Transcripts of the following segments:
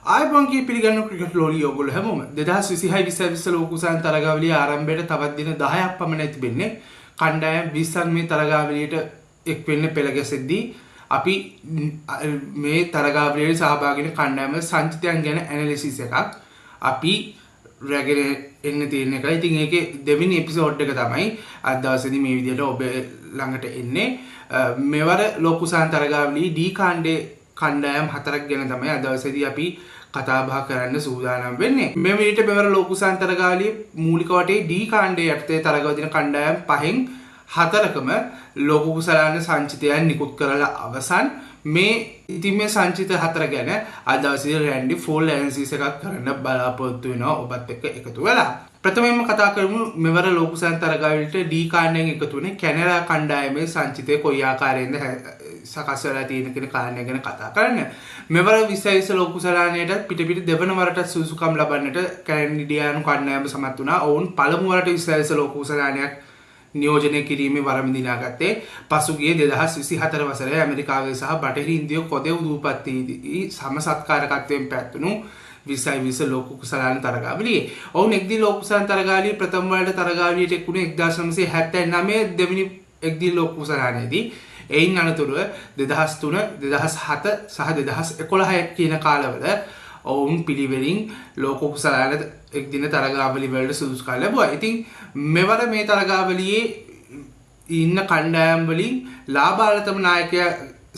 ආයුබෝවන් පිළිගන්න ක්‍රිකට් ලෝලිය ඔයගොල්ලෝ හැමෝම 2026 ලෝක කුසලාන තරගාවලිය ආරම්භයට තවත් දින 10ක් පමණ තිබෙන්නේ. කණ්ඩායම් 20ක් මේ තරගාවලියට එක් වෙන්න පෙළ ගැසෙද්දී අපි මේ තරගාවලියේ සහභාගී වෙන කණ්ඩායම සංචිතයන් ගැන ඇනලිසිස් එකක් අපි රැගෙන එන්න තියෙන එකයි. ඉතින් ඒකේ දෙවෙනි එපිසෝඩ් එක තමයි අද දවසේදී මේ විදිහට ඔබ ළඟට එන්නේ. මෙවර ලෝක කුසලාන තරගාවලියේ ඩී කාණ්ඩේ කණ්ඩායම් 4ක් ගැන තමයි අද දවසේදී අපි කතා බහ කරන්න සූදානම් වෙන්නේ. මේ විදිහට මෙවර ලෝක කුසලාන තරගාවලියේ මූලික වටේ ඩී කාණ්ඩේ යටතේ තරගවදින කණ්ඩායම් 5න් 4කම ලෝක කුසලාන සංචිතයන් නිකුත් කරලා අවසන්. මේ ඉතින් මේ සංචිත 4 ගැන අද දවසේ රැන්ඩි ෆුල් ඇනලිසිස් එකක් කරන්න බලාපොරොත්තු වෙනවා ඔබත් එක්ක එකතු වෙලා. ප්‍රථමයෙන්ම කතා කරමු මෙවර ලෝක කුසලාන තරගාවලියට ඩී කාණ්ඩයෙන් එකතු වෙන කැනඩා කණ්ඩායමේ සංචිතය කොයි ආකාරයෙන්ද සකස් වෙලා තියෙන කියන කාරණය ගැන කතා කරන්න. මෙවර 2020 ලෝක කුසලානයට පිට දෙවන වරට සුසුකම් ලබන්නට කැනඩියානු කණ්ඩායම සමත් වුණා. ඔවුන් පළමු වරට 2020 ලෝක කුසලානයක් නියෝජනය කිරීමේ වරම දිනාගත්තේ පසුගිය 2024 වසරේ ඇමරිකාවේ සහ බටහිර ඉන්දිය කොදෙව් දූපත්තියේදී සම සත්කාරකත්වයෙන් පැවැත්වුණු 2020 ලෝක කුසලාන තරගාවලියේ ඔවුන් එක්දී ලෝක කුසලාන තරගාවලියේ ප්‍රථම වරට තරගාවලියට එක්ුණේ 1979 දෙවෙනි එක්දී ලෝක කුසලානයේදී. එයින් අනතුරුව 2003 2007 සහ 2011 කියන කාලවල ඔවුන් පිළිවෙලින් ලෝක කුසලාන එක්දින තරගාවලි වලට සුදුසුකම් ලැබුවා. ඉතින් මෙවර මේ තරගාවලියේ ඉන්න කණ්ඩායම් වලින් ලාභාලතම ናයකයා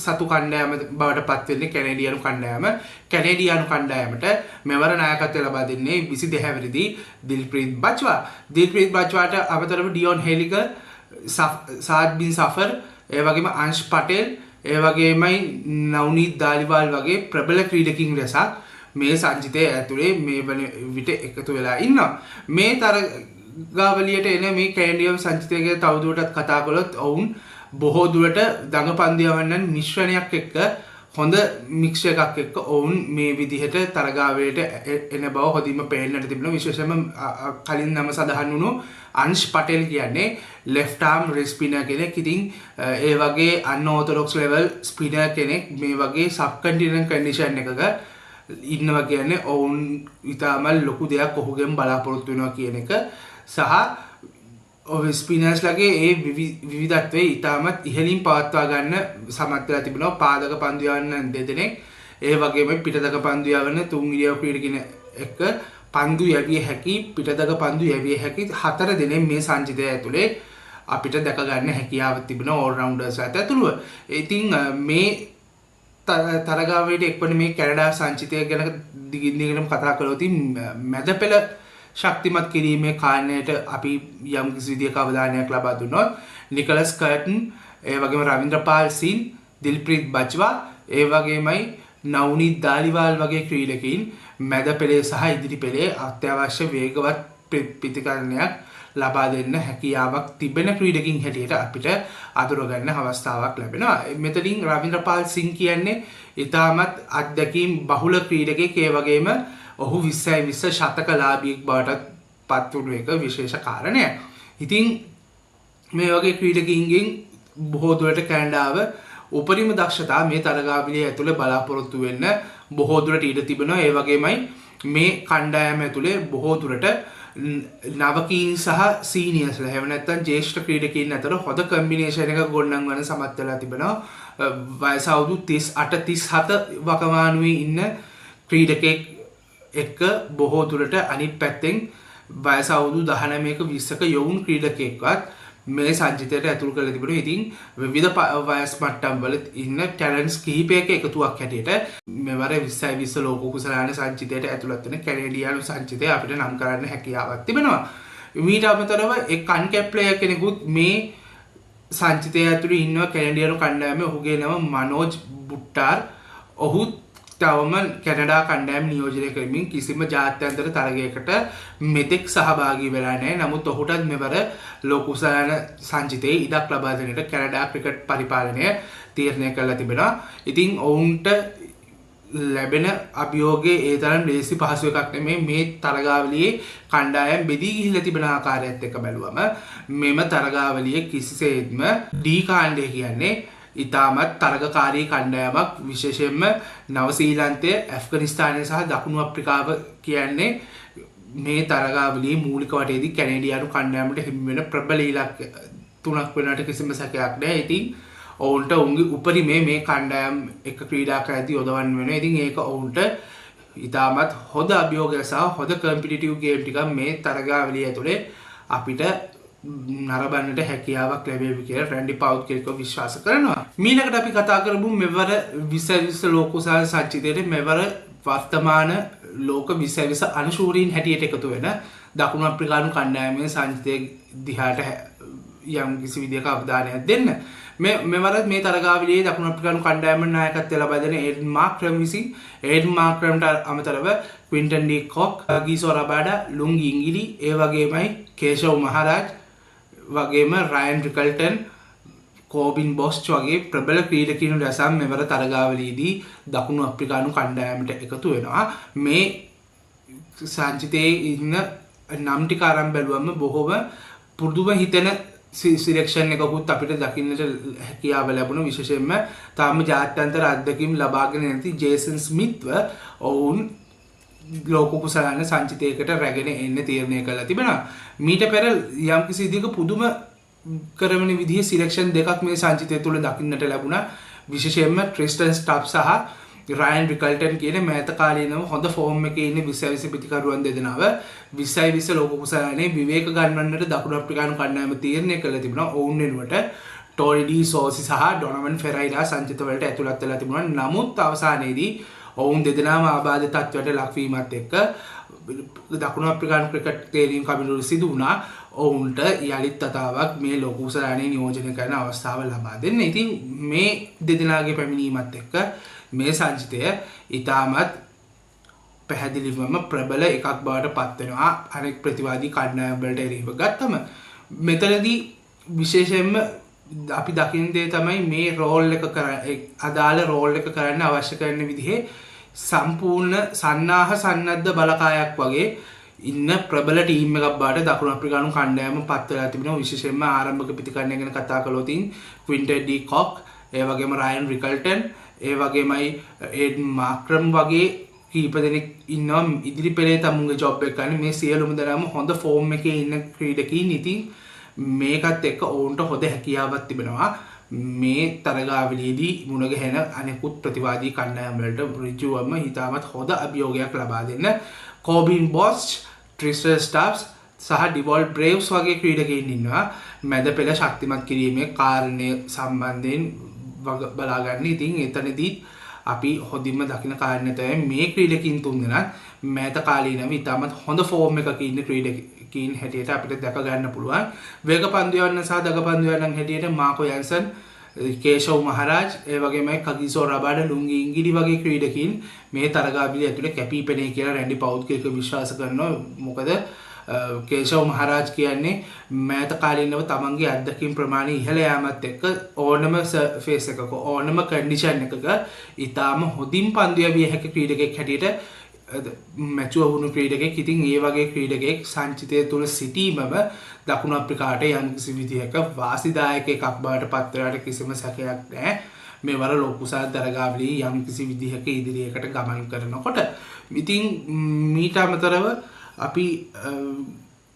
සතු කණ්ඩායම බවට පත් වෙන්නේ කැනේඩියානු කණ්ඩායම. කැනේඩියානු කණ්ඩායමට මෙවර නායකත්වය ලබා දෙන්නේ 22 වෙනිදී දිල්ප්‍රීත් බජ්වා. දිල්ප්‍රීත් බජ්වාට අමතරව ඩියොන් හෙලිගර්, සාද් බින් සෆර්, ඒ වගේම අංශ් පටේල්, ඒ වගේමයි නවනීත් දාලිවාල් වගේ ප්‍රබල ක්‍රීඩකින් රැසක් මේ සංචිතය ඇතුලේ මේ වන විට එකතු වෙලා ඉන්නවා. මේ තරගාවලියට එන මේ කැනඩියම් සංචිතය ගැන තවදුරටත් කතා කළොත් ඔවුන් බොහෝ දුරට දඟපන්දු යවන්නන් මිශ්‍රණයක් එක්ක හොඳ මික්ස් එකක් එක්ක ඔවුන් මේ විදිහට තරගාවලියට එන බව හොඳින්ම පේන්නට තිබෙනවා. විශේෂයෙන්ම කලින් නම සඳහන් වුණු අංශ් පටේල් කියන්නේ left arm wrist spinner කෙනෙක්. ඉතින් ඒ වගේ unorthodox level spinner කෙනෙක් මේ වගේ subcontinent condition එකක ඉන්නවා කියන්නේ ඔවුන් ඊටම ලොකු දෙයක් ඔහුගෙන් බලාපොරොත්තු වෙනවා කියන එක සහ ඔය ස්පිනර්ස් ලගේ ඒ විවිධත්වයේ ඊටමත් ඉහළින් පවත්වා ගන්න සමත් වෙලා තිබෙනවා. පාදක පන්දු යවන්න දෙදෙනෙක්, ඒ වගේම පිටදක පන්දු යවන්න තුන් ඉරියව් ක්‍රීඩකින එක්ක පන්දු යැවිය හැකි, පිටදක පන්දු යැවිය හැකි 4 දෙනෙක් මේ සංචිතය ඇතුලේ අපිට දැක ගන්න හැකියාවක් තිබෙනවා ඕල් රවුන්ඩර්ස් ඇතුළුව. ඉතින් මේ තරගාවලියට එක්වන මේ කැනඩා සංචිතය ගැන දිගින් දිගටම කතා කළොත් මැද පෙළ ශක්තිමත් කිරීමේ කාරණයට අපි යම් කිසි විදියක අවධානයක් ලබා දුන්නොත් නිකලස් කර්ටන්, ඒ වගේම රවින්ද්‍රපාල් සින්, දිල්ප්‍රීත් බජ්වා, ඒ වගේමයි නවනීත් දාලිවාල් වගේ ක්‍රීඩකයින් මැද පෙළේ සහ ඉදිරි පෙළේ අත්‍යවශ්‍ය වේගවත් ප්‍රතිකරණයක් ලබා දෙන්න හැකියාවක් තිබෙන ක්‍රීඩකින් හැටියට අපිට අඳුරගන්න අවස්ථාවක් ලැබෙනවා. මෙතනින් රවින්ද්‍රපාල් සිං කියන්නේ ඉතාමත් අත්දැකීම් බහුල ක්‍රීඩකයෙක්. ඒ වගේම ඔහු 2020 ශතකලාභියෙක් බවට පත් වුණු එක විශේෂ කාරණයක්. ඉතින් මේ වගේ ක්‍රීඩකින්ගෙන් බොහෝ දුරට කැනඩාව උපරිම දක්ෂතා මේ තරගාවලිය ඇතුළේ බලාපොරොත්තු වෙන්න බොහෝ දුරට ඉඩ තිබෙනවා. ඒ වගේමයි මේ කණ්ඩායම ඇතුලේ බොහෝ දුරට නවකීන් සහ සීනියර්ස්ලා එහෙම නැත්නම් ජ්‍යෙෂ්ඨ ක්‍රීඩකයින් අතර හොඳ කම්බිනේෂන් එකක් ගොඩනගන්න සමත් වෙලා තිබෙනවා. වයස අවුරුදු 38 37 වකවානුවේ ඉන්න ක්‍රීඩකෙක් එක්ක බොහෝ දුරට අනිත් පැත්තෙන් වයස අවුරුදු 19ක 20ක යොවුන් ක්‍රීඩකෙක්වත් මේ සංචිතයට ඇතුළු කරලා තිබෙනවා. ඉතින් විවිධ වයස් මට්ටම් වල ඉන්න ටැලන්ට්ස් කිහිපයක එකතුවක් හැටියට මෙවර 2020 ලෝක කුසලාන සංචිතයට ඇතුළත් වෙන කැනේඩියානු සංචිතය අපිට නම් කරන්න හැකියාවක් තිබෙනවා. ඊට අමතරව එක් අන්කැප් ප්ලේයර් කෙනෙකුත් මේ සංචිතය ඇතුළේ ඉන්නවා කැනේඩියානු කණ්ඩායමේ. ඔහුගේ නම මනෝජ් බුට්ටාර්. ඔහු තවම කැනඩා කණ්ඩායම නියෝජනය කරමින් කිසිම ජාත්‍යන්තර තරගයකට මෙතෙක් සහභාගී වෙලා නැහැ. නමුත් ඔහුටත් මෙවර ලෝක කුසලාන සංචිතයේ ඉඩක් ලබා දෙන්නට කැනඩා ක්‍රිකට් පරිපාලනය තීරණය කරලා තිබෙනවා. ඉතින් ඔවුන්ට ලැබෙන අභියෝගයේ ඒ තරම් ලේසි පහසු එකක් නෙමෙයි. මේ තරගාවලියේ කණ්ඩායම් බෙදී ගිහිල්ලා තිබෙන ආකාරයත් එක්ක බැලුවම මෙම තරගාවලියේ කිසිසේත්ම ඩී කාණ්ඩය කියන්නේ ඉතාමත් තරගකාරී කණ්ඩායමක් විශේෂයෙන්ම නවසීලන්තය ඇෆ්ගනිස්තානය සහ දකුණු අප්‍රිකාව කියන්නේ මේ තරගාවලියේ මූලික වටේදී කැනේඩියානු කණ්ඩායමට හිමි වෙන ප්‍රබල ඉලක්ක 3ක් වෙනට කිසිම සැකයක් නැහැ. ඉතින් ඔවුන්ට උන්ගේ උපරිමේ මේ කණ්ඩායම් එක ක්‍රීඩාකාරී යොදවන්න වෙනවා. ඉතින් ඒක ඔවුන්ට ඉතාමත් හොඳ අභියෝගයක් සහ හොඳ කම්පිටිටිව් ගේම් ටිකක් මේ තරගාවලිය ඇතුලේ අපිට නරඹන්නට හැකියාවක් ලැබෙවි කියලා රැන්ඩි පවුත්කේල්කෝ විශ්වාස කරනවා. මීළඟට අපි කතා කරමු මෙවර 2020 ලෝක උසාවි සංචිතයේ මෙවර වර්තමාන ලෝක 2020 අනුශූරීන් හැටියට එකතු වෙන දකුණු අප්‍රිකානු කණ්ඩායමේ සංචිතයේ දිහාට යම් කිසි විදිහක අවධානයක් දෙන්න. මෙවර මේ තරගාවලියේ දකුණු අප්‍රිකානු කණ්ඩායමේ නායකත්වය ලබා දෙන ඒඩන් මාක්‍රම් විසින් ඒඩන් මාක්‍රම්ට අමතරව ක්වින්ටන් ඩී කොක්, ගීසෝ රබාඩා, ලුන්ගි ඉංගිලි, ඒ වගේමයි කේෂව් මහරාජ් වගේම රයන් රිකල්ටන්, කෝබින් බොස්ච් වගේ ප්‍රබල ක්‍රීඩකයන් රැසක් මෙවර තරගාවලියේදී දකුණු අප්‍රිකානු කණ්ඩායමට එකතු වෙනවා. මේ සංචිතයේ ඉන්න නම් ටික අරන් බැලුවම බොහොම පුදුම හිතෙන සිලෙක්ෂන් එකකුත් අපිට දකින්නට හැකියාව ලැබුණා. විශේෂයෙන්ම තාම ජාත්‍යන්තර අත්දැකීම් ලබාගෙන නැති ජේසන් ස්මිත්ව ඔවුන් ලෝක කුසලාන සංචිතයකට රැගෙන එන්න තීරණය කළා තිබෙනවා. මීට පෙර යම්කිසි විදිහක පුදුම කරන විදිහේ සිලෙක්ෂන් දෙකක් මේ සංචිතය තුළ දකින්නට ලැබුණා. විශේෂයෙන්ම ට්‍රිස්ටන් ස්ටබ් සහ රයන් රිකල්ටන් කියන මෑත කාලීනව හොඳ ෆෝම් එකේ ඉන්න 2020 පිටිකරුවන් දෙදෙනාව 2020 ලෝක කුසලානේ විවේක ගන්නවන්නට දකුණු අප්‍රිකානු කණ්ඩායම තීරණය කළා තිබුණා. ඔවුන් වෙනුවට ටෝනි ඩී සෝසි සහ ඩොනවන් ෆෙරයිරා සංචිත වලට ඇතුළත් වෙලා තිබුණා. නමුත් අවසානයේදී ඔවුන් දෙදෙනාම ආබාධ තත්ත්වයට ලක්වීමත් එක්ක දකුණු අප්‍රිකානු ක්‍රිකට් තේරීම් කමිටුවට සිදු වුණා ඔවුන්ට යළිත් වතාවක් මේ ලෝක කුසලානේ නියෝජනය කරන අවස්ථාව ලබා දෙන්න. ඉතින් මේ දෙදෙනාගේ පැමිණීමත් එක්ක මේ සංචිතය ඉතාමත් පැහැදිලිවම ප්‍රබල එකක් බවට පත් වෙනවා අනෙක් ප්‍රතිවාදී කණ්ඩායම් වලට එරෙහිව ගත්තම. මෙතනදී විශේෂයෙන්ම අපි දකින දේ තමයි මේ රෝල් එක අදාළ රෝල් එක කරන්න අවශ්‍ය කරන විදිහේ සම්පූර්ණ සන්නාහ සන්නද්ධ බලකායක් වගේ ඉන්න ප්‍රබල ටීම් එකක් බවට දකුණු අප්‍රිකානු කණ්ඩායම පත් වෙලා තිබෙනවා. විශේෂයෙන්ම ආරම්භක පිටිකරණය ගැන කතා කළොත් ක්වින්ටන් ඩී කොක්, ඒ වගේම රයන් රිකල්ටන්, ඒ වගේමයි ඒඩන් මාක්‍රම් වගේ කීප දෙනෙක් ඉන්නවා ඉදිරි පෙළේ තමුන්ගේ ජොබ් එක ගන්න. මේ සියලුම දෙනාම හොඳ ෆෝම් එකේ ඉන්න ක්‍රීඩකයින්. ඉතින් මේකත් එක්ක ඔවුන්ට හොඳ හැකියාවක් තිබෙනවා මේ තරගාවලියේදී මුණ ගැහෙන අනෙකුත් ප්‍රතිවාදී කණ්ඩායම් වලට ඍජුවම හිතාමත් හොඳ අභියෝගයක් ලබා දෙන්න. කෝබින් බොස්ච්, ට්‍රිස්ටන් ස්ටබ්ස් සහ ඩිවෝල් බ්‍රේව්ස් වගේ ක්‍රීඩකයින් ඉන්නවා මැද පෙළ ශක්තිමත් කිරීමේ කාරණය සම්බන්ධයෙන් බලාගන්න. ඉතින් එතනදී අපි හොඳින්ම දකින කාරණය තමයි මේ ක්‍රීඩකයින් තුන්දෙනා මෑත කාලීනව ඉතාමත් හොඳ ෆෝම් එකක ඉන්න ක්‍රීඩකයින් හැටියට අපිට දැක ගන්න පුළුවන්. වේග පන්දු යවන්න සහ දග පන්දු යවන්න හැටියට මාකෝ යන්සන්, කේෂව් මහරාජ්, ඒ වගේම කගීසෝ රබාඩා, ලුන්ගි ඉංගිලි වගේ ක්‍රීඩකයින් මේ තරගාවලිය ඇතුලේ කැපී පෙනේ කියලා රැන්ඩි පවුත්කේල්කෝ විශ්වාස කරනවා. මොකද කේෂව් මහරාජ් කියන්නේ මෑත කාලීනව තමන්ගේ අත්දැකීම් ප්‍රමාණය ඉහළ යාමත් එක්ක ඕනම ෆේස් එකක ඕනම කන්ඩිෂන් එකක ඉතාම හොඳින් පන්දු යවිය හැකි ක්‍රීඩකෙක් හැටියට මැචුව වුණු ක්‍රීඩකෙක්. ඉතින් ඒ වගේ ක්‍රීඩකෙක් සංචිතය තුළ සිටීමම දකුණු අප්‍රිකාට යම්කිසි විදිහක වාසිදායක එකක් බවට පත් වෙලාට කිසිම සැකයක් නැහැ. මෙවර ලෝක උසාවි තරගාවලියේ යම්කිසි විදිහක ඉදිරියකට ගමන් කරනකොට. ඉතින් මීට අමතරව අපි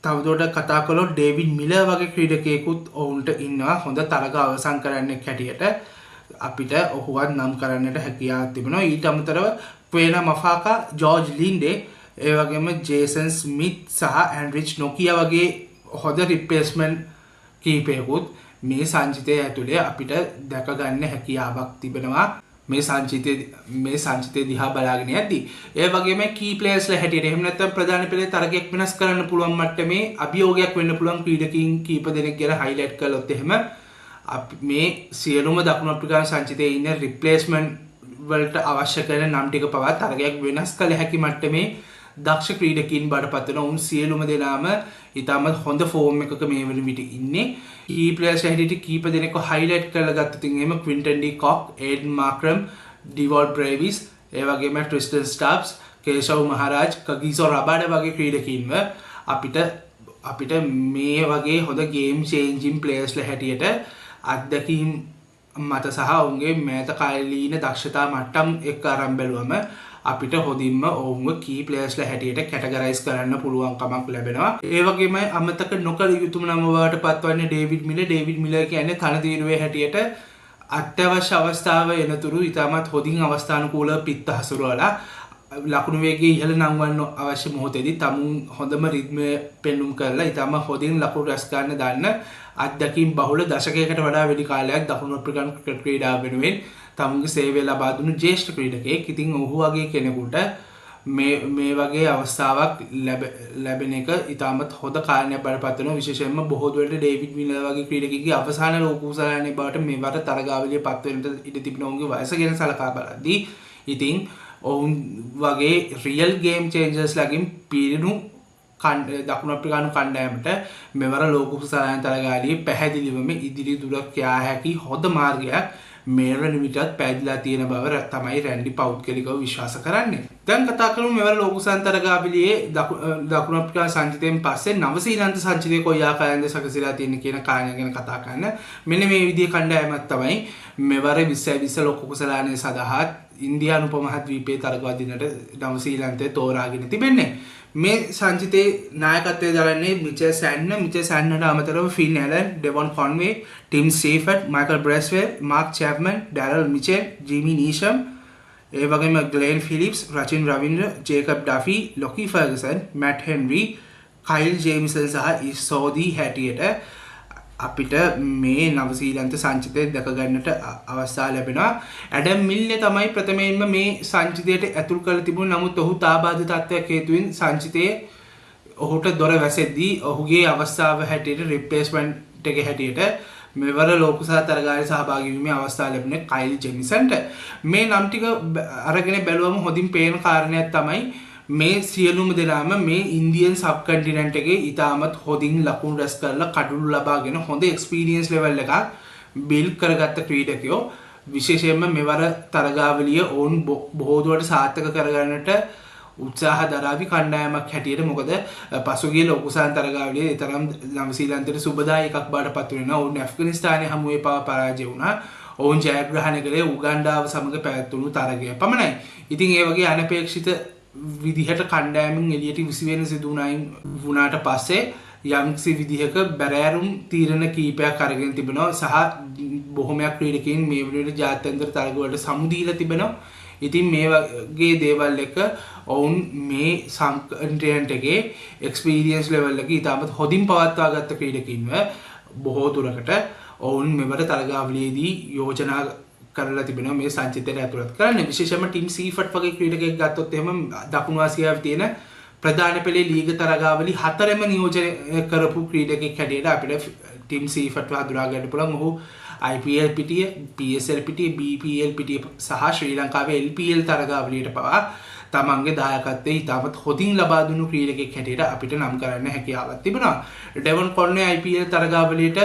තවදුරටත් කතා කළොත් ඩේවිඩ් මිලර් වගේ ක්‍රීඩකයෙකුත් ඔවුන්ට ඉන්නවා හොඳ තරග අවසන් කරන්නෙක් හැටියට අපිට ඔහුවත් නම් කරන්නට හැකියාවක් තිබෙනවා. ඊට අමතරව ක්වේනා මෆාකා, ජෝර්ජ් ලින්ඩේ, ඒ වගේම ජේසන් ස්මිත් සහ ඇන්රිච් නොකියා වගේ හොඳ රිප්ලේස්මන්ට් කීපයකුත් මේ සංචිතය ඇතුලේ අපිට දැක ගන්න හැකියාවක් තිබෙනවා. මේ සංචිතය දිහා බලාගෙන යද්දී ඒ වගේම කී ප්ලේයර්ස්ලා හැටියට එහෙම නැත්නම් ප්‍රධාන පෙළේ තරගයක් වෙනස් කරන්න පුළුවන් මට්ටමේ අභියෝගයක් වෙන්න පුළුවන් ක්‍රීඩකයින් කීප දෙනෙක් ගැන හයිලයිට් කළොත් එහෙම මේ සියලුම දකුණු අප්‍රිකානු සංචිතයේ ඉන්න රිප්ලේස්මන්ට් වලට අවශ්‍ය කරන නම් ටික පවා තරගයක් වෙනස් කළ හැකි මට්ටමේ දක්ෂ ක්‍රීඩකයින් බඩපත් වෙන උන් සියලුම දෙනාම ඉතාමත් හොඳ ෆෝම් එකක මේ වෙන විට ඉන්නේ. කී ප්ලේයර්ස් හැටියට කීප දෙනෙක්ව හයිලයිට් කරලා ගත්තොත් එහෙම ක්වින්ටන් ඩී කොක්, ඒඩන් මාක්‍රම්, ඩිවෝල් බ්‍රේවිස්, ඒ වගේම ට්‍රිස්ටන් ස්ටබ්ස්, කේෂව් මහරාජ්, කගීසෝ රබාඩා වගේ ක්‍රීඩකයින්ව අපිට මේ වගේ හොඳ ගේම් චේන්ජින් ප්ලේයර්ස්ලා හැටියට අත්දැකීම් මත සහ ඔවුන්ගේ මෑත කාලීන දක්ෂතා මට්ටම් එක්ක අරන් බැලුවම අපිට හොඳින්ම ඔවුන්ව කී ප්ලේයර්ස්ලා හැටියට කැටගරයිස් කරන්න පුළුවන් කමක් ලැබෙනවා. ඒ වගේම අමතක නොකළ යුතුම නම බවට පත්වන්නේ ඩේවිඩ් මිලර්. ඩේවිඩ් මිලර් කියන්නේ තනතිරුවේ හැටියට අත්‍යවශ්‍ය අවස්ථාව එනතුරු ඉතාමත් හොඳින් අවස්ථානුකූලව පිත්ත හසුරුවලා ලකුණු වේගයේ ඉහළ නංවන්න අවශ්‍ය මොහොතේදී තමුන් හොඳම රිද්මය පෙන්눔 කරලා ඉතාම හොඳින් ලකුණු රැස් ගන්න දන්න අත්දැකීම් බහුල දශකයකට වඩා වැඩි කාලයක් දකුණු අප්‍රිකානු ක්‍රිකට් ක්‍රීඩාව වෙනුවෙන් තමුන්ගේ සේවය ලබා දුන්නු ජ්‍යෙෂ්ඨ ක්‍රීඩකයෙක්. ඉතින් ඔහු වගේ කෙනෙකුට මේ වගේ අවස්ථාවක් ලැබෙන එක ඉතාමත් හොඳ කාරණයක් බවට පත් වෙනවා. විශේෂයෙන්ම බොහෝ දුරට ඩේවිඩ් මිලර් වගේ ක්‍රීඩකයෙක්ගේ අවසාන ලෝක කුසලායනයේ බවට මේවට තරගාවලිය පත් වෙන්නට ඉඩ තිබෙන ඔවුන්ගේ වයස ගැන සලකා බලද්දී ඉතින් ඔවුන් වගේ රියල් ගේම් චේන්ජර්ස් ලගින් පිරිණු දකුණු අප්‍රිකානු කණ්ඩායමට මෙවර ලෝක කුසලායන තරගාවලියේ පැහැදිලිවම ඉදිරි දුරක් යා හැකි හොඳ මාර්ගයක් මේවර නිමිටත් පැහැදිලා තියෙන බව තමයි රැන්ඩි පෞද්ගලිකව විශ්වාස කරන්නේ. දැන් කතා කරමු මෙවර ලෝක කුසලායන තරගාවලියේ දකුණු අප්‍රිකා සංචිතයෙන් පස්සේ නවසීලන්ත සංචිතයේ කොයි ආකාරයෙන්ද සැකසීලා තියෙන්නේ කියන කාරණය ගැන කතා කරන්න. මෙන්න මේ විදිහේ කණ්ඩායමක් තමයි මෙවර 2020 ලෝක කුසලායනයේ සඳහා ඉන්දියානු උපමහද්වීපයේ තරගවදිනට නවසීලන්තය තෝරාගෙන තිබෙන්නේ. මේ සංචිතයේ නායකත්වය දරන්නේ මිචෙල් සෑන්ඩ්නර්ට අමතරව Finn Allen, Devon Conway, Tim Seifert, Michael Bracewell, Mark Chapman, Daryl Mitchell, Jimmy Neesham, ඒ වගේම Glenn Phillips, Rachin Ravindra, Jacob Duffy, Lockie Ferguson, Matt Henry, Kyle Jamieson සහ ඉසෝදී හැටියට අපිට මේ නවසීලන්ත සංචිතය දැක ගන්නට අවස්ථාව ලැබෙනවා. ඇඩම් මිල්නේ තමයි ප්‍රථමයෙන්ම මේ සංචිතයට ඇතුල් කරලා තිබුණේ. නමුත් ඔහු තාබාධ තත්ත්වයක් හේතුවෙන් සංචිතයේ ඔහුට දොර වැසෙද්දී ඔහුගේ අවස්ථාව හැටියට රිප්ලේස්මන්ට් එක හැටියට මෙවර ලෝක කුසලායන තරගාවලියේ සහභාගී වීමේ අවස්ථාව ලැබුණේ කයිල් ජෙමිසන්ට. මේ නම් ටික අරගෙන බැලුවම හොඳින් පේන කාරණයක් තමයි මේ සියලුම දෙනාම මේ ඉන්දියන් සබ් කන්ටිනන්ට් එකේ ඉතාමත් හොඳින් ලකුණු රැස් කරලා කඩළු ලබාගෙන හොඳ එක්ස්පීරියන්ස් ලෙවල් එකක් බිල්ඩ් කරගත්ත ක්‍රීඩකයෝ. විශේෂයෙන්ම මෙවර තරගාවලිය ඔවුන් බොහෝ දුරට සාර්ථක කරගන්නට උත්සාහ දරාවි කණ්ඩායමක් හැටියට. මොකද පසුගිය ලෝක කුසලායන තරගාවලියේ තරම් නවසීලන්තයට සුබදායක එකක් බවට පත් වෙනවා. ඔවුන් ඇෆ්ගනිස්තානයේ හමුවේ පරාජය වුණා. ඔවුන් ජයග්‍රහණය කළේ උගන්ඩාව සමග පැවැත්වුණු තරගය පමණයි. ඉතින් ඒ වගේ අනපේක්ෂිත විදිහට කණ්ඩායමින් එළියට විසිවෙන වුණාට පස්සේ යම්කිසි විදිහක බැරෑරුම් තීරණ කීපයක් අරගෙන තිබෙනවා සහ බොහොමයක් ක්‍රීඩකයන් මේ වෙනුවට ජාත්‍යන්තර තරගවලට සමු දීලා තිබෙනවා. ඉතින් මේ වගේ දේවල් එක ඔවුන් මේ කන්ටිනන්ට් එකේ එක්ස්පීරියන්ස් ලෙවල් එක ඉතාමත් හොඳින් පවත්වා ගත්ත ක්‍රීඩකින්ව බොහෝ දුරකට ඔවුන් මෙවර තරගාවලියේදී යෝජනා කරලා තිබෙනවා මේ සංචිතයට ඇතුළත් කරන්න. විශේෂයෙන්ම ටිම් සීෆර්ඩ් වගේ ක්‍රීඩකයෙක් ගත්තොත් එහෙම දකුණු ආසියාවේ තියෙන ප්‍රධාන පෙළේ ලීග තරගාවලි 4ම නියෝජනය කරපු ක්‍රීඩකයෙක් හැටියට අපිට ටිම් සීෆර්ඩ්ව හඳුනා ගන්න පුළුවන්. ඔහු IPL පිටිය, PSL පිටිය, BPL පිටිය සහ ශ්‍රී ලංකාවේ LPL තරගාවලියට පවා තමන්ගේ දායකත්වයේ ඉතාමත් හොඳින් ලබා දුන්නු ක්‍රීඩකයෙක් හැටියට අපිට නම් කරන්න හැකියාවක් තිබෙනවා. ඩෙවොන් කොන්වේ IPL තරගාවලියට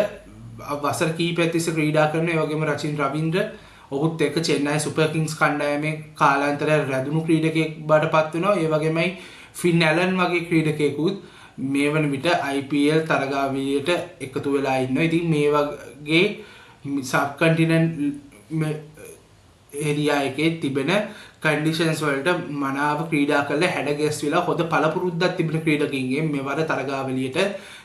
වසර කිහිපයක් තිස්සේ ක්‍රීඩා කරන ඒ වගේම රචින් රවින්ද්‍ර ඔහුත් එක්ක චෙන්නයි සුපර් කිංස් කණ්ඩායමේ කාලාන්තරය රැඳුණු ක්‍රීඩකයෙක් බවට පත් වෙනවා. ඒ වගේමයි ෆින් ඇලන් වගේ ක්‍රීඩකයෙකුත් මේ වන විට IPL තරගාවලියට එකතු වෙලා ඉන්නවා. ඉතින් මේ වගේ සබ් කන්ටිනන්ට් ඒරියා එකේ තිබෙන කන්ඩිෂන්ස් වලට මනාව ක්‍රීඩා කරලා හැඩගැස්විලා හොඳ පළපුරුද්දක් තිබෙන ක්‍රීඩකයින්ගෙන් මෙවර තරගාවලියට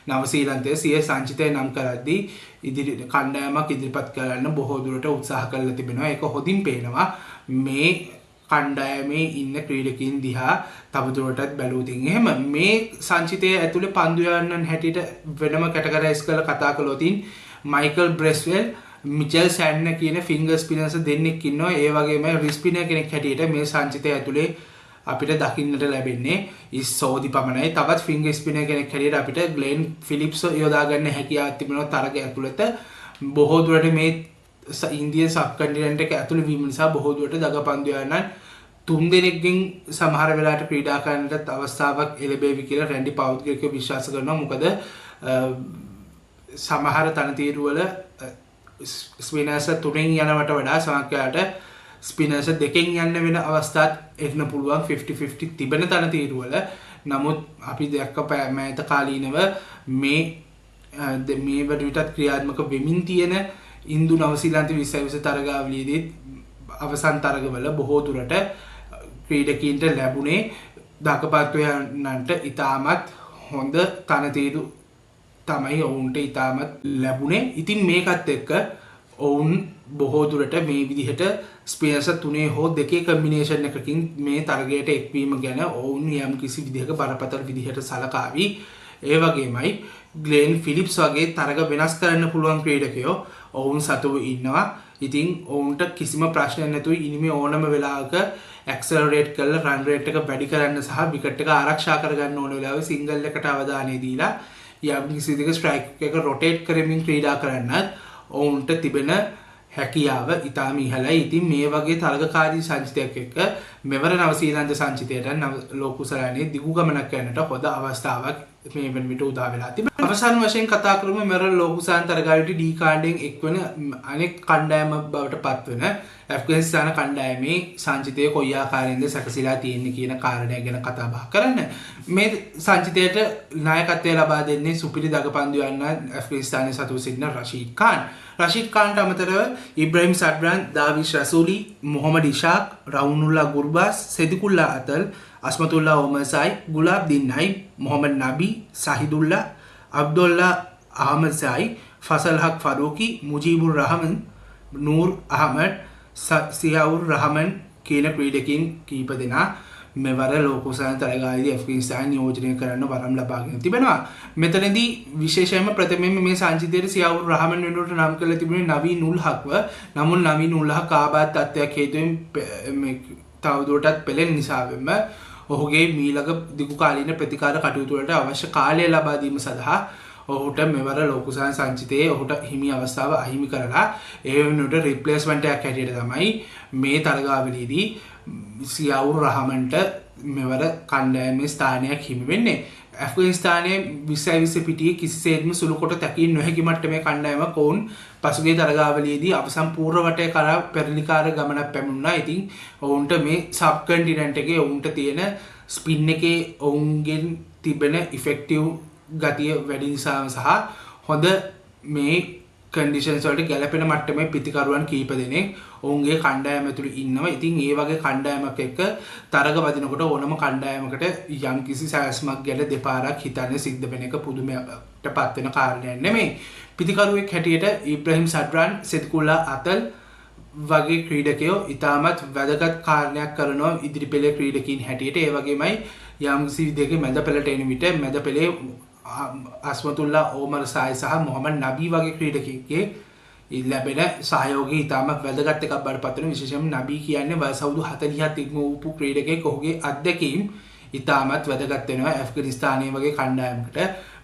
නවසීලන්තයේ සිය සංචිතය නම් කරද්දී ඉදිරි කණ්ඩායමක් ඉදිරිපත් කරන්න බොහෝ දුරට උත්සාහ කරලා තිබෙනවා. ඒක හොඳින් පේනවා මේ කණ්ඩායමේ ඉන්න ක්‍රීඩකයින් දිහා තවදුරටත් බැලුවොතින්. එහෙම මේ සංචිතයේ ඇතුලේ පන්දු යවන්නන් හැටියට වෙනම කැටගරයිස් කරලා කතා කළොතින් මයිකල් බ්‍රැස්වෙල්, මිචෙල් සෑන්ඩ්නර් කියන ෆිංගර් ස්පිනර්ස් දෙන්නෙක් ඉන්නවා. ඒ වගේම රිස් ස්පිනර් කෙනෙක් හැටියට මේ සංචිතය ඇතුලේ අපිට දකින්නට ලැබෙන්නේ ඉස්සෝදි පමණයි. තවත් ෆිංගර් ස්පිනර් කෙනෙක් හැටියට අපිට ග්ලෙන් ෆිලිප්ස් යොදා ගන්න හැකියාවක් තිබෙනවා තරගය ඇතුළත. බොහෝ දුරට මේ ඉන්දියන් සබ් කන්ටිනන්ට් එක ඇතුළේ වීම නිසා බොහෝ දුරට දගපන්දු යනන් 3 දෙනෙක්ගෙන් සමහර වෙලාවට ක්‍රීඩා කරන්නට අවස්ථාවක් එළඹෙවි කියලා රැන්ඩි පෞද්ගලිකව විශ්වාස කරනවා. මොකද සමහර තනතිරු වල ස්පිනර්ස් 3න් යනවට වඩා සමහරකට ස්පිනර්ස් 2න් යන්න වෙන අවස්ථාත් එන්න පුළුවන් 50-50 තිබෙන තනතිරු වල. නමුත් අපි දැක්ක මෑත කාලීනව මේ වඩ විටත් ක්‍රියාත්මක වෙමින් තියෙන ඉන්දු නවසීලන්ත 2020 තරගාවලියේදී අවසන් තරගවල බොහෝ දුරට ක්‍රීඩකීන්ට ලැබුණේ දකපත්වයන්ට ඉතාමත් හොඳ තනතේරු තමයි ඔවුන්ට ඉතාමත් ලැබුණේ. ඉතින් මේකත් එක්ක ඔවුන් බොහෝ දුරට මේ විදිහට ස්පිනර්ස් තුනේ හෝ දෙකේ කම්බිනේෂන් එකකින් මේ තරගයට එක්වීම ගැන ඔවුන් යම් කිසි විදිහක බරපතල විදිහට සලකාවි. ඒ වගේමයි ග්ලෙන් ෆිලිප්ස් වගේ තරග වෙනස් කරන්න පුළුවන් ක්‍රීඩකයෝ ඔවුන් සතුව ඉන්නවා. ඉතින් ඔවුන්ට කිසිම ප්‍රශ්නයක් නැතුව ඉනිමේ ඕනම වෙලාවක ඇක්සලරේට් කරලා රන් රේට් එක වැඩි කරන්න සහ විකට් එක ආරක්ෂා කරගන්න ඕන වෙලාවේ සිංගල් එකට අවධානය දීලා යම් කිසි විදිහක ස්ට්‍රයික් එක රොටේට් කරමින් ක්‍රීඩා කරන්නත් ඔවුන්ට තිබෙන හැකියාව ඉතාම ඉහළයි. ඉතින් මේ වගේ තරගකාරී සංචිතයක් එක්ක මෙවර නවසීලන්ත සංචිතයට ලෝක කුසලානේ දිගු ගමනක් යන්නට හොඳ අවස්ථාවක් මේ වෙන විට උදා වෙලා තිබෙනවා. අවසාන වශයෙන් කතා කරමු මෙවර ලෝක කුසලාන තරගාවලියේ ඩී කාණ්ඩයෙන් එක්වන අනෙක් කණ්ඩායම බවට පත්වන ඇෆ්ගනිස්තාන කණ්ඩායමේ සංචිතය කොයි ආකාරයෙන්ද සැකසීලා තියෙන්නේ කියන කාරණය ගැන කතා බහ කරන්න. මේ සංචිතයට නායකත්වය ලබා දෙන්නේ සුපිරි දගපන්දු යන්න ඇෆ්ගනිස්තානයේ සතුව සිටින රෂීද් ඛාන්. රෂීද් ඛාන්ට අමතරව ඉබ්‍රාහිම් සඩ්රන්, දාවිෂ් රසූලි, මොහමඩ් ඉෂාක්, රවුනුල්ලා ගුර්බාස්, සෙදිකුල්ලා අතල්, අස්මතුල්ලා ඔමර්සයි, ගුලාබ්දීන් නයිබ්, මොහමඩ් නබි, සහිදුල්ලා, අබ්දුල්ලා අහමද් සයි, ෆසල් හක් ෆරූකි, මුජීබුර් රහමන්, නූර් අහමඩ්, සියාවුර් රහමන් කියන ක්‍රීඩකින් කීප දෙනා මෙවර ලෝක කුසලාන තරගාවලියේදී ඇෆ්ගනිස්තාන නියෝජනය කරන්න වරම් ලබාගෙන තිබෙනවා. මෙතනදී විශේෂයෙන්ම ප්‍රථමයෙන්ම මේ සංචිතයේ සියාවුර් රහමන් වෙනුවට නම් කරලා තිබුණේ නවීන් උල් හක්ව. නමුත් නවීන් උල් හක් ආබාධ තත්ත්වයක් හේතුවෙන් මේ තවදුරටත් පෙළෙන නිසාවෙන්ම ඔහුගේ මීළඟ දිගු කාලීන ප්‍රතිකාර කටයුතු වලට අවශ්‍ය කාලය ලබා දීම සඳහා ඔහුට මෙවර ලෝක කුසලාන සංචිතයේ ඔහුට හිමි අවස්ථාව අහිමි කරලා ඒ වෙනුවට රිප්ලේස්මන්ට් එකක් හැටියට තමයි මේ තරගාවලියේදී සියාවුර් රහමන්ට මෙවර කණ්ඩායමේ ස්ථානයක් හිමි වෙන්නේ. ඇෆ්ගනිස්තානයේ 2020 පිටියේ කිසිසේත්ම සුළු කොට තැකිය නොහැකි මට්ටමේ කණ්ඩායමක් ඔවුන් පසුගිය තරගාවලියේදී අවසන් පූර්ව වටය කරා පෙරලිකාර ගමනක් පැමුණා. ඉතින් ඔවුන්ට මේ සබ් කන්ටිනන්ට් එකේ ඔවුන්ට තියෙන ස්පින් එකේ ඔවුන්ගෙන් තිබෙන ඉෆෙක්ටිව් ගතිය වැඩි නිසා සහ හොඳ මේ කන්ඩිෂන්ස් වලට ගැලපෙන මට්ටමේ පිතිකරුවන් කීප දෙනෙක් ඔවුන්ගේ කණ්ඩායම ඇතුළේ ඉන්නවා. ඉතින් ඒ වගේ කණ්ඩායමක් එක්ක තරග වදිනකොට ඕනම කණ්ඩායමකට යම් කිසි සැලැස්මක් ගැන දෙපාරක් හිතන්න සිද්ධ වෙන එක පුදුමයකට පත් වෙන කාරණයක් නෙමෙයි. පිතිකරුවෙක් හැටියට ඉබ්‍රාහිම් සඩ්රන්, සෙදිකුල්ලා අතල් වගේ ක්‍රීඩකයෝ ඉතාමත් වැදගත් කාරණයක් කරනවා ඉදිරි පෙළේ ක්‍රීඩකීන් හැටියට. ඒ වගේමයි යම් කිසි විදිහක මැද පෙළට එන විට මැද පෙළේ අස්මතුල්ලා ඕමර් සයි සහ මොහමඩ් නබි වගේ ක්‍රීඩකයෙක්ගේ ලැබෙන සහයෝගය ඉතාමත් වැදගත් එකක් බවට පත් වෙන. විශේෂයෙන්ම නබි කියන්නේ වයස අවුරුදු 40ක් ඉක්ම වූ ක්‍රීඩකයෙක්. ඔහුගේ අත්දැකීම් ඉතාමත් වැදගත් වෙනවා ඇෆ්ගනිස්තානයේ වගේ කණ්ඩායමකට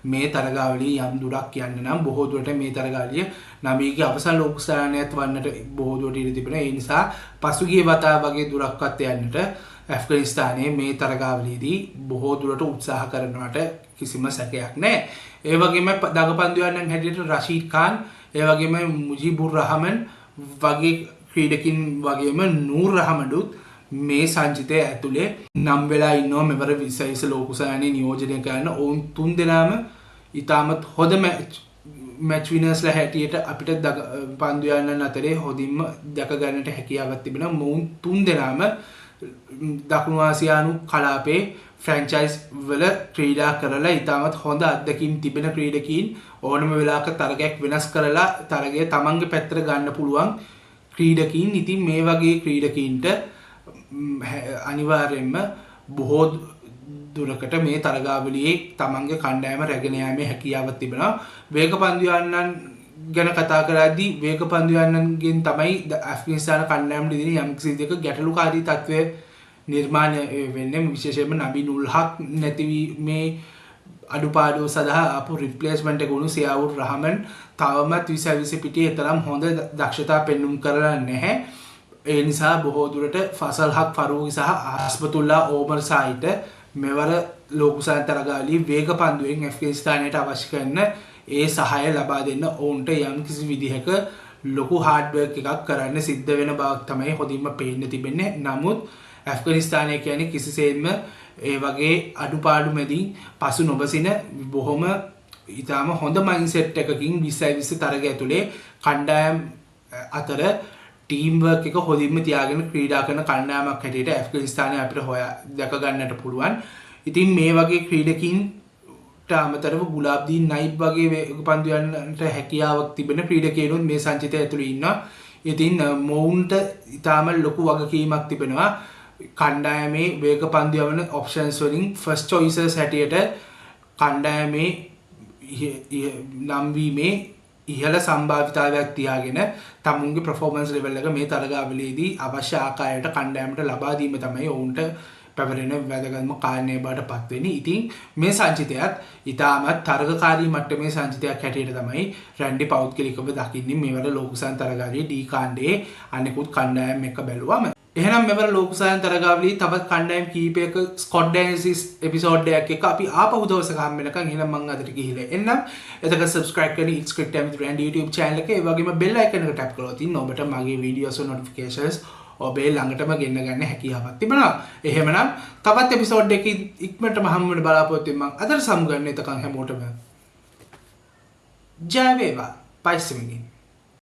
මේ තරගාවලිය යම් දුරක් යන්න නම්. බොහෝ දුරට මේ තරගාවලිය නබිගේ අවසන් ලෝක කුසලානයත් වන්නට බොහෝ දුරට ඉඩ තිබෙනවා. ඒ නිසා පසුගිය වතාව වගේ දුරක්වත් යන්නට ඇෆ්ගනිස්තානයේ මේ තරගාවලියේදී බොහෝ දුරට උත්සාහ කරනවට කිසිම සැකයක් නැහැ. ඒ වගේම දගපන්දු යන්නන් හැටියට රෂීද් ඛාන්, ඒ වගේම මුජීබුර් රහමන් වගේ ක්‍රීඩකින් වගේම නූර් රහමඩුත් මේ සංචිතය ඇතුලේ නම් වෙලා ඉන්නවා මෙවර 2020 ලෝක කුසලානේ නියෝජනය කරන. ඔවුන් තුන් දෙනාම ඉතාමත් හොඳ මැච් විනර්ස්ලා හැටියට අපිට පන්දු යන්නන් අතරේ හොඳින්ම දැක ගන්නට හැකියාවක් තිබෙනවා. මොවුන් තුන් දෙනාම දකුණු ආසියානු කලාපේ ෆ්‍රැන්චයිස් වල ක්‍රීඩා කරලා ඉතාමත් හොඳ අත්දැකීම් තිබෙන ක්‍රීඩකීන්. ඕනම වෙලාවක තරගයක් වෙනස් කරලා තරගය තමන්ගේ පැත්තට ගන්න පුළුවන් ක්‍රීඩකීන්. ඉතින් මේ වගේ ක්‍රීඩකීන්ට අනිවාර්යයෙන්ම බොහෝ දුරකට මේ තරගාවලියේ තමන්ගේ කණ්ඩායම රැගෙන යාමේ හැකියාවක් තිබෙනවා. වේගපන්දු යන්නන් ගැන කතා කරද්දී වේගපන්දු යන්නන්ගෙන් තමයි ඇෆ්ගනිස්තාන කණ්ඩායමට දෙන යම් කිසි දෙයක ගැටලුකාරී තත්ත්වය නිර්මාණය වෙන්නේ. විශේෂයෙන්ම නබීන් උල් හක් නැතිවීමේ අඩුපාඩුව සඳහා අපු රිප්ලේස්මන්ට් එක වුණු සියාවුර් රහමන් තවමත් 2020 පිටියේ තරම් හොඳ දක්ෂතා පෙන්눔 කරලා නැහැ. ඒ නිසා බොහෝ දුරට ෆසල් හක් ෆරූකි සහ අස්මතුල්ලා ඕමර් සයිට මෙවර ලෝක කුසලාන තරගාවලියේ වේගපන්දුවෙන් ඇෆ්ගනිස්තානයට අවශ්‍ය කරන ඒ සහාය ලබා දෙන්න ඔවුන්ට යම් කිසි විදිහක ලොකු හાર્ඩ් වර්ක් එකක් කරන්න සිද්ධ වෙන බවක් තමයි හොඳින්ම පේන්න තිබෙන්නේ. නමුත් ඇෆ්ගනිස්තානය කියන්නේ කිසිසේත්ම ඒ වගේ අඩුපාඩු මැදින් පසු නොබසින බොහොම ඉතාම හොඳ මයින්ඩ්සෙට් එකකින් 2020 තරගය ඇතුලේ කණ්ඩායම් අතර ටීම් වර්ක් එක හොඳින්ම තියාගෙන ක්‍රීඩා කරන කණ්ඩායමක් හැටියට ඇෆ්ගනිස්තානය අපිට දැක ගන්නට පුළුවන්. ඉතින් මේ වගේ ක්‍රීඩකින්ට අමතරව ගුලාබ්දීන් නයිබ් වගේ වේගපන්දු යන්නට හැකියාවක් තිබෙන ක්‍රීඩකයනුත් මේ සංචිතය ඇතුළේ ඉන්නවා. ඉතින් මොවුන්ට ඉතාම ලොකු වගකීමක් තිබෙනවා කණ්ඩායමේ වේගපන්දු යවන ඔප්ෂන්ස් වලින් ෆස්ට් චොයිසර්ස් හැටියට කණ්ඩායමේ නම් වීමේ ඉහළ සම්භාවිතාවයක් තියාගෙන තමුන්ගේ performance level එක මේ තරගාවලියේදී අවශ්‍ය ආකාරයට කණ්ඩායමට ලබා දීම තමයි ඔවුන්ට පැවරෙන වැදගත්ම කාරණේ බවට පත් වෙන්නේ. ඉතින් මේ සංචිතයත් ඉතාමත් තරගකාරී මට්ටමේ සංචිතයක් හැටියට තමයි රැන්ඩි පෞද්ගලිකව දකින්නේ මෙවර ලෝකුසන් තරගාවලියේ ඩී කාණ්ඩයේ අනෙකුත් කණ්ඩායම් එක්ක බැලුවම. එහෙනම් මෙවර ලෝකුසන් තරගාවලියේ තවත් කණ්ඩායම් කීපයක ස්කොඩ් ඩැන්සිස් එපිසෝඩ් එකක් එක්ක අපි ආපහු දවසක හම් වෙනකන් එහෙනම් මම අදට ගිහිල්ලා එන්නම්. එතකොට subscribe කරන්න It's Cricket Time with Randy YouTube channel එකේ ඒ වගේම bell icon එක tap කරලා තින්න ඔබට මගේ videos notifications ඔබේ ළඟටම ගෙන්න ගන්න හැකියාවක් තිබෙනවා. එහෙමනම් තවත් එපිසෝඩ් එකකින් ඉක්මනටම හමු වෙන බලාපොරොත්තු වෙමි. මම අදට සමු ගන්න එතකන් හැමෝටම ජය වේවා. පයිස් වෙමින්